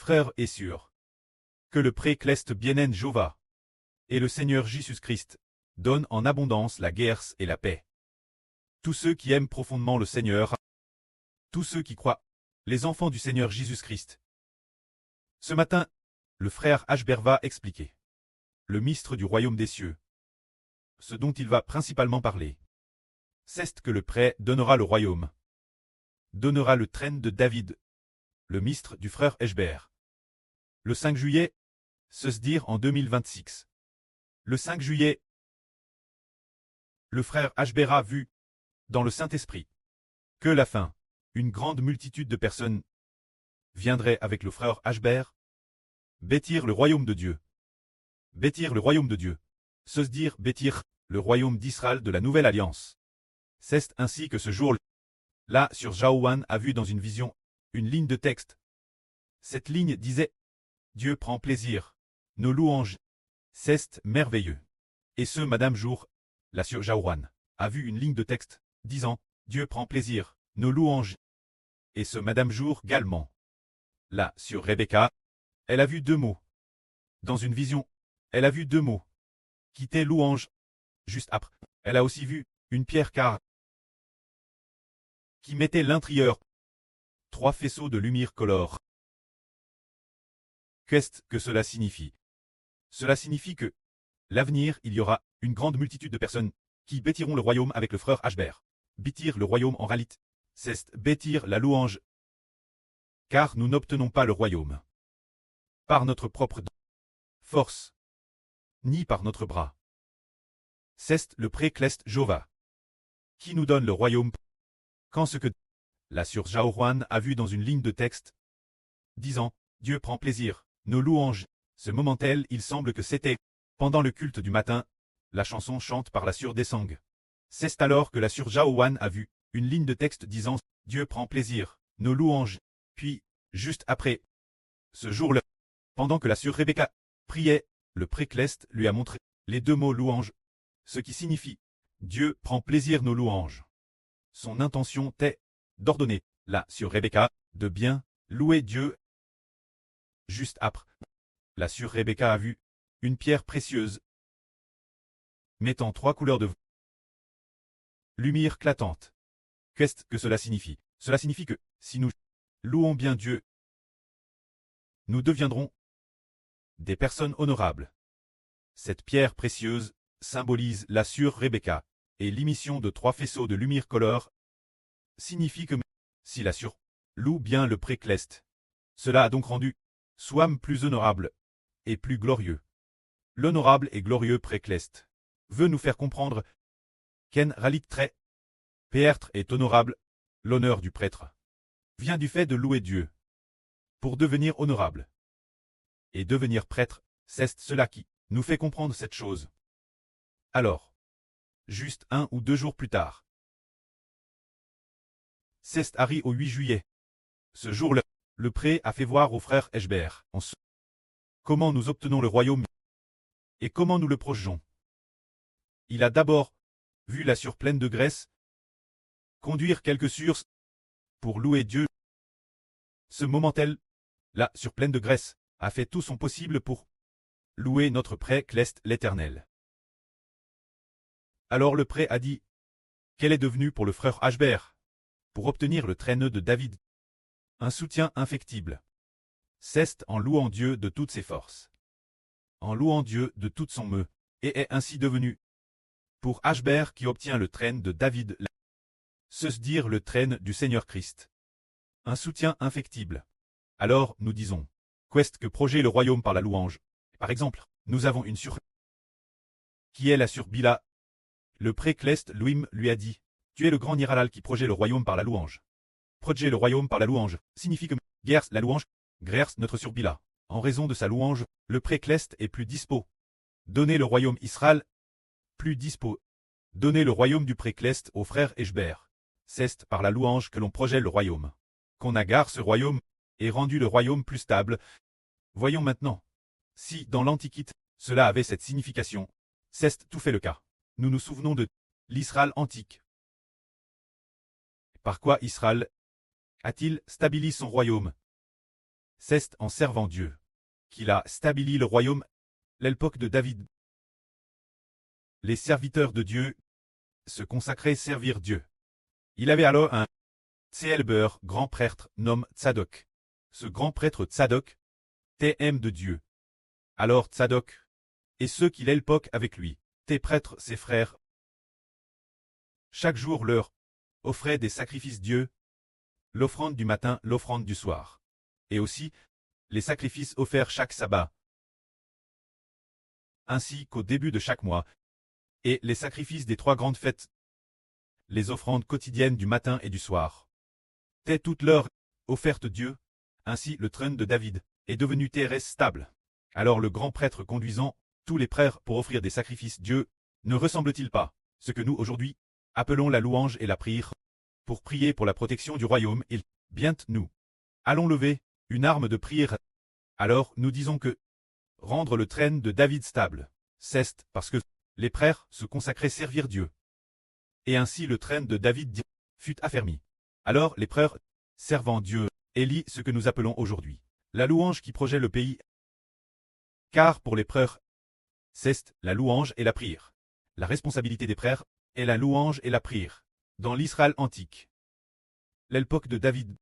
frères et sœurs, que le pré-Cleste bienen Jova et le Seigneur Jésus-Christ donnent en abondance la guerre et la paix. Tous ceux qui aiment profondément le Seigneur, tous ceux qui croient, les enfants du Seigneur Jésus-Christ. Ce matin, le frère Hber va expliquer le mystère du royaume des cieux. Ce dont il va principalement parler, c'est que le pré donnera le royaume, donnera le trône de David, le mystère du frère Hber. Le 5 juillet, se dire en 2026. Le 5 juillet, le frère Hber a vu, dans le Saint-Esprit, que la fin, une grande multitude de personnes viendrait avec le frère Hber, bâtir le royaume de Dieu. Bâtir le royaume de Dieu. Se dire bâtir le royaume d'Israël de la nouvelle alliance. C'est ainsi que ce jour-là, sur Jaouan a vu dans une vision, une ligne de texte. Cette ligne disait « Dieu prend plaisir, nos louanges, c'est merveilleux ». Et ce Madame Jour, la sur Jaouan, a vu une ligne de texte, disant « Dieu prend plaisir, nos louanges ». Et ce Madame Jour également. Là, sur Rebecca, elle a vu deux mots. Dans une vision, elle a vu deux mots. Quitter louange. Juste après, elle a aussi vu une pierre qui mettait l'intérieur. 3 faisceaux de lumière colore. Qu'est-ce que cela signifie? Cela signifie que, l'avenir, il y aura une grande multitude de personnes qui bâtiront le royaume avec le frère Hber. Bâtir le royaume en réalité, c'est bâtir la louange. Car nous n'obtenons pas le royaume par notre propre force, ni par notre bras. C'est le pré-Cleste Jova qui nous donne le royaume. Quand ce que la sur Jaouan a vu dans une ligne de texte, disant « Dieu prend plaisir, nos louanges », ce moment-là, il semble que c'était, pendant le culte du matin, la chanson chante par la sur Desang. C'est alors que la sur Jaouan a vu une ligne de texte disant « Dieu prend plaisir, nos louanges », puis, juste après, ce jour-là, pendant que la sur Rebecca priait, le pré-Cleste lui a montré les deux mots louange, ce qui signifie « Dieu prend plaisir nos louanges ». Son intention était d'ordonner, là sur Rebecca, de bien louer Dieu. Juste après, la sur Rebecca a vu une pierre précieuse mettant 3 couleurs de lumière éclatante. Qu'est-ce que cela signifie? Cela signifie que, si nous louons bien Dieu, nous deviendrons des personnes honorables. Cette pierre précieuse symbolise la sur Rebecca, et l'émission de 3 faisceaux de lumière colore signifie que, si la sur loue bien le pré-Cleste, cela a donc rendu Soam plus honorable et plus glorieux. L'honorable et glorieux pré-Cleste veut nous faire comprendre qu'en réalité, Péêtre est honorable, l'honneur du prêtre vient du fait de louer Dieu. Pour devenir honorable et devenir prêtre, c'est cela qui nous fait comprendre cette chose. Alors, juste 1 ou 2 jours plus tard, c'est Harry au 8 juillet. Ce jour-là, le pré a fait voir au frère Hber comment nous obtenons le royaume et comment nous le projetons. Il a d'abord vu la sur pleine de graisse conduire quelques surs pour louer Dieu. Ce moment-là, la sur pleine de graisse a fait tout son possible pour louer notre pré-Cleste l'Éternel. Alors le pré a dit qu'elle est devenue pour le frère Hber, pour obtenir le trône de David, un soutien infectible. C'est en louant Dieu de toutes ses forces, en louant Dieu de toute son meu, et est ainsi devenu, pour Hber qui obtient le trône de David, se dire le trône du Seigneur Christ, un soutien infectible. Alors, nous disons, qu'est-ce que projet le royaume par la louange? Par exemple, nous avons une sur qui est la sur Bila. Le pré-Cleste lui a dit, tu es le grand Niralal qui projette le royaume par la louange. Projet le royaume par la louange signifie que Gers la louange, Grers notre sur Bila. En raison de sa louange, le pré-Cleste est plus dispo. Donner le royaume Israël, plus dispo. Donner le royaume du pré-Cleste aux frères Hber. C'est par la louange que l'on projette le royaume. Qu'on agarre ce royaume, et rendu le royaume plus stable. Voyons maintenant. Si, dans l'Antiquité, cela avait cette signification, c'est tout fait le cas. Nous nous souvenons de l'Israël antique. Par quoi Israël a-t-il stabilisé son royaume? C'est en servant Dieu qu'il a stabili le royaume, l'époque de David. Les serviteurs de Dieu se consacraient servir Dieu. Il avait alors un Tséelbeur, grand prêtre, nomme Tsadok. Ce grand prêtre Tsadok, TM de Dieu. Alors Tsadok, et ceux qui l'époque avec lui, tes prêtres, ses frères, chaque jour leur offraient des sacrifices Dieu, l'offrande du matin, l'offrande du soir, et aussi les sacrifices offerts chaque sabbat, ainsi qu'au début de chaque mois, et les sacrifices des 3 grandes fêtes, les offrandes quotidiennes du matin et du soir. T'es toute l'heure offerte Dieu, ainsi le trône de David est devenu TRS stable. Alors le grand prêtre conduisant tous les prêtres pour offrir des sacrifices Dieu, ne ressemble-t-il pas ce que nous aujourd'hui appelons la louange et la prière, pour prier pour la protection du royaume et bien nous allons lever une arme de prière. Alors nous disons que rendre le trône de David stable, c'est parce que les prêtres se consacraient servir Dieu. Et ainsi le trône de David fut affermi. Alors les prêtres, servant Dieu, élit ce que nous appelons aujourd'hui la louange qui projette le pays. Car pour les prêtres, c'est la louange et la prière. La responsabilité des prêtres est la louange et la prière. Dans l'Israël antique, l'époque de David,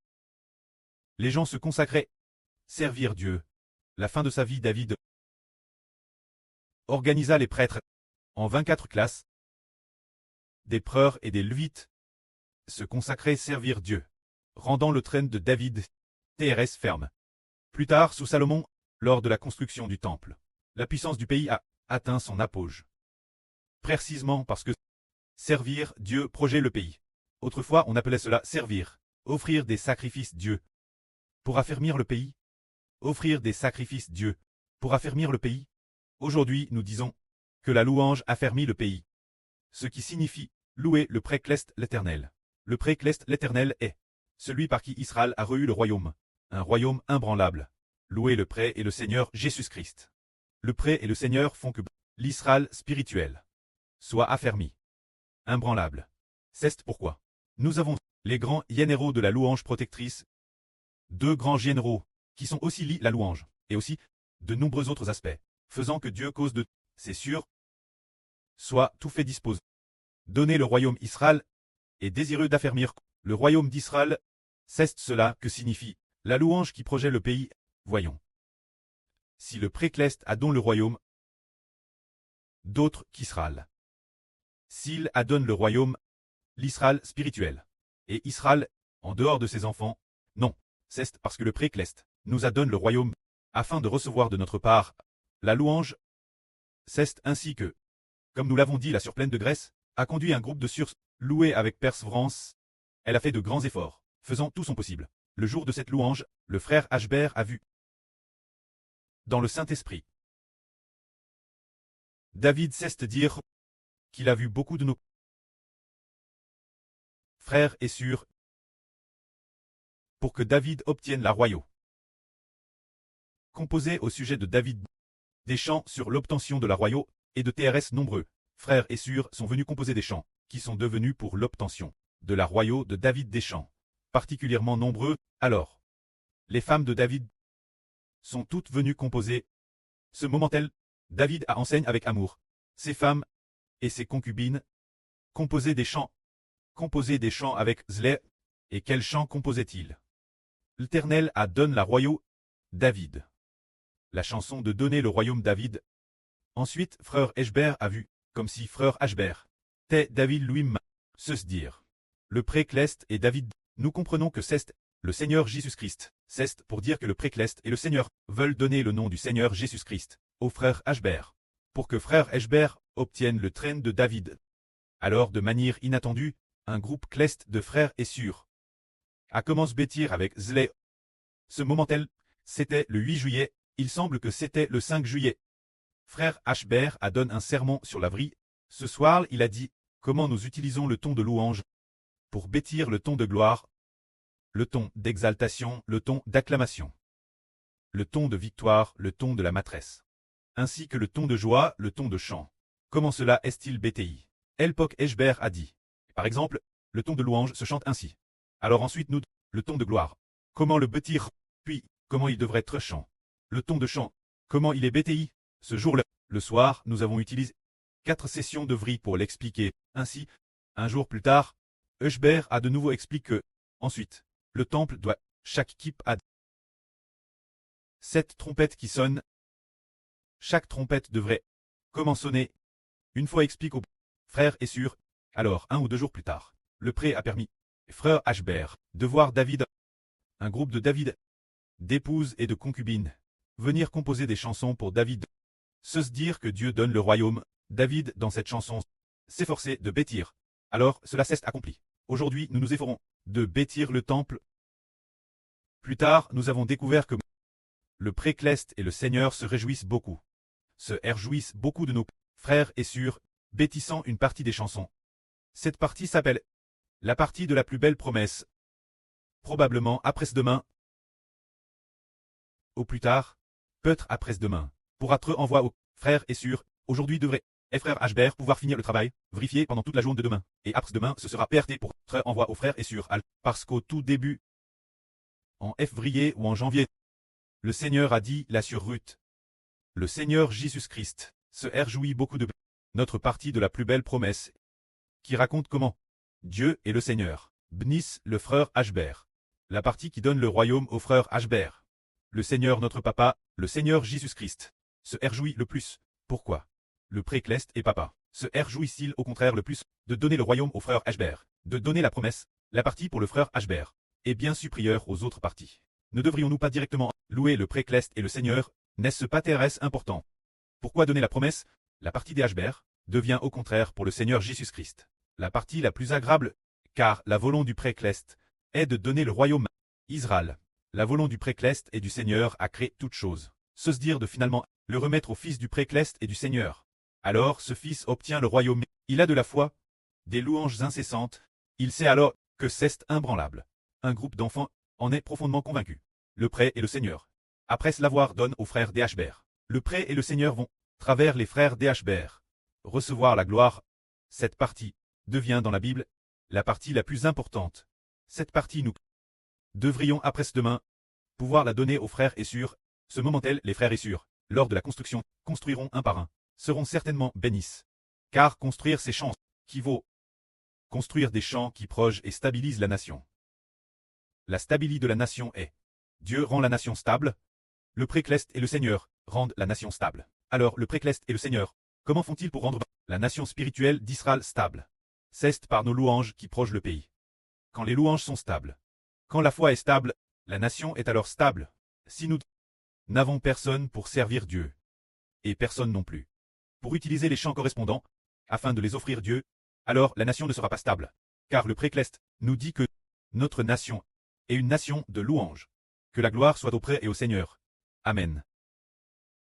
les gens se consacraient servir Dieu. La fin de sa vie, David organisa les prêtres en 24 classes, des prêtres et des lévites se consacraient servir Dieu, rendant le trône de David TRS ferme. Plus tard, sous Salomon, lors de la construction du temple, la puissance du pays a atteint son apogée. Précisément parce que servir Dieu projette le pays. Autrefois, on appelait cela servir, offrir des sacrifices Dieu. Pour affermir le pays, offrir des sacrifices Dieu. Pour affermir le pays, aujourd'hui nous disons que la louange affermit le pays. Ce qui signifie louer le précleste l'Éternel. Le précleste l'Éternel est celui par qui Israël a reçu le royaume, un royaume imbranlable. Louer le pré et le Seigneur Jésus-Christ. Le pré et le Seigneur font que l'Israël spirituel soit affermi, imbranlable. C'est pourquoi nous avons les grands généraux de la louange protectrice, 2 grands généraux qui sont aussi liés la louange, et aussi de nombreux autres aspects, faisant que Dieu cause de, c'est sûr, soit tout fait dispose. Donner le royaume Israël est désireux d'affermir le royaume d'Israël. C'est cela que signifie la louange qui projette le pays. Voyons. Si le précleste adonne le royaume, d'autres qu'Israël. S'il adonne le royaume, l'Israël spirituel, et Israël, en dehors de ses enfants, non, c'est parce que le précleste nous adonne le royaume, afin de recevoir de notre part la louange. C'est ainsi que, comme nous l'avons dit, la surpleine de Grèce a conduit un groupe de Surs loué avec persévérance. Elle a fait de grands efforts, faisant tout son possible. Le jour de cette louange, le frère Ashbert a vu dans le Saint-Esprit David cesse de dire qu'il a vu beaucoup de nos frères et sœurs pour que David obtienne la royaume. Composé au sujet de David, des chants sur l'obtention de la royaume et de TRS nombreux, frères et sœurs sont venus composer des chants qui sont devenus pour l'obtention de la royaume de David des chants, particulièrement nombreux. Alors, les femmes de David sont toutes venues composer ce moment-tel. David a enseigne avec amour ses femmes et ses concubines, composaient des chants avec zèle. Et quels chants composait-il? L'Éternel a donné la royaume David. La chanson de donner le royaume David. Ensuite, frère Ashbert a vu, comme si frère Ashbert t'est David lui-même, se dire. Le précleste et David, nous comprenons que c'est le Seigneur Jésus-Christ. C'est pour dire que le précleste et le Seigneur veulent donner le nom du Seigneur Jésus-Christ au frère Ashbert, pour que frère Ashbert obtienne le trône de David. Alors, de manière inattendue, un groupe cleste de frères et sœurs a commencé à bâtir avec zèle. Ce moment-tel, c'était le 8 juillet, il semble que c'était le 5 juillet. Frère Ashbert a donné un sermon sur la vie. Ce soir, il a dit comment nous utilisons le ton de louange pour bâtir le ton de gloire, le ton d'exaltation, le ton d'acclamation, le ton de victoire, le ton de la maîtresse, ainsi que le ton de joie, le ton de chant. Comment cela est-il bâti? Elpok Ashbert a dit. Par exemple, le ton de louange se chante ainsi. Alors ensuite nous, le ton de gloire. Comment le bâtir? Puis, comment il devrait être chant. Le ton de chant, comment il est BTI. Ce jour-là, le soir, nous avons utilisé 4 sessions de vrille pour l'expliquer. Ainsi, un jour plus tard, Eschber a de nouveau expliqué que, ensuite, le temple doit, chaque kip a 7 trompettes qui sonnent. Chaque trompette devrait, comment sonner. Une fois explique aux frères et sœurs. Alors, 1 ou 2 jours plus tard, le pré a permis, frère Ashber, de voir David, un groupe de David, d'épouses et de concubines, venir composer des chansons pour David. Se dire que Dieu donne le royaume, David, dans cette chanson, s'efforçait de bâtir. Alors, cela s'est accompli. Aujourd'hui, nous nous efforçons de bâtir le temple. Plus tard, nous avons découvert que le précleste et le Seigneur se réjouissent beaucoup. Se réjouissent beaucoup de nos frères et sœurs, bâtissant une partie des chansons. Cette partie s'appelle la partie de la plus belle promesse. Probablement après-demain. Au plus tard, peut-être après-demain, pour être envoyé aux frères et sœurs, aujourd'hui devrait frère Ashber pouvoir finir le travail, vérifier pendant toute la journée de demain, et après-demain ce sera PRT pour être envoyé aux frères et sœurs, parce qu'au tout début, en février ou en janvier, le Seigneur a dit là sur Ruth. Le Seigneur Jésus-Christ se réjouit beaucoup de notre partie de la plus belle promesse, qui raconte comment Dieu est le Seigneur, bénisse le frère Ashber, la partie qui donne le royaume au frère Ashber. Le Seigneur notre Papa, le Seigneur Jésus-Christ, se réjouit le plus. Pourquoi? Le précleste et Papa se réjouissent-ils au contraire le plus de donner le royaume au frère Ashber, de donner la promesse, la partie pour le frère Ashber, est bien supérieure aux autres parties. Ne devrions-nous pas directement louer le précleste et le Seigneur? N'est-ce pas très important? Pourquoi donner la promesse? La partie des Ashber devient au contraire pour le Seigneur Jésus-Christ la partie la plus agréable, car la volonté du précleste est de donner le royaume à Israël. La volonté du précleste et du Seigneur a créé toutes choses. Se dire de finalement le remettre au fils du précleste et du Seigneur. Alors ce fils obtient le royaume. Il a de la foi, des louanges incessantes. Il sait alors que c'est imbranlable. Un groupe d'enfants en est profondément convaincu. Le pré et le Seigneur. Après l'avoir donne aux frères des Ashber. Le pré et le Seigneur vont, travers les frères des Ashber, recevoir la gloire. Cette partie devient dans la Bible la partie la plus importante. Cette partie nous devrions après-demain pouvoir la donner aux frères et sœurs. Ce moment-là, les frères et sœurs, lors de la construction, construiront un par un, seront certainement bénis. Car construire ces champs qui vaut construire des champs qui protègent et stabilisent la nation. La stabilité de la nation est Dieu rend la nation stable. Le précleste et le Seigneur rendent la nation stable. Alors le précleste et le Seigneur, comment font-ils pour rendre la nation spirituelle d'Israël stable? C'est par nos louanges qui protègent le pays. Quand les louanges sont stables, quand la foi est stable, la nation est alors stable. Si nous n'avons personne pour servir Dieu, et personne non plus, pour utiliser les chants correspondants, afin de les offrir Dieu, alors la nation ne sera pas stable. Car le précleste nous dit que notre nation est une nation de louanges. Que la gloire soit au pré et au Seigneur. Amen.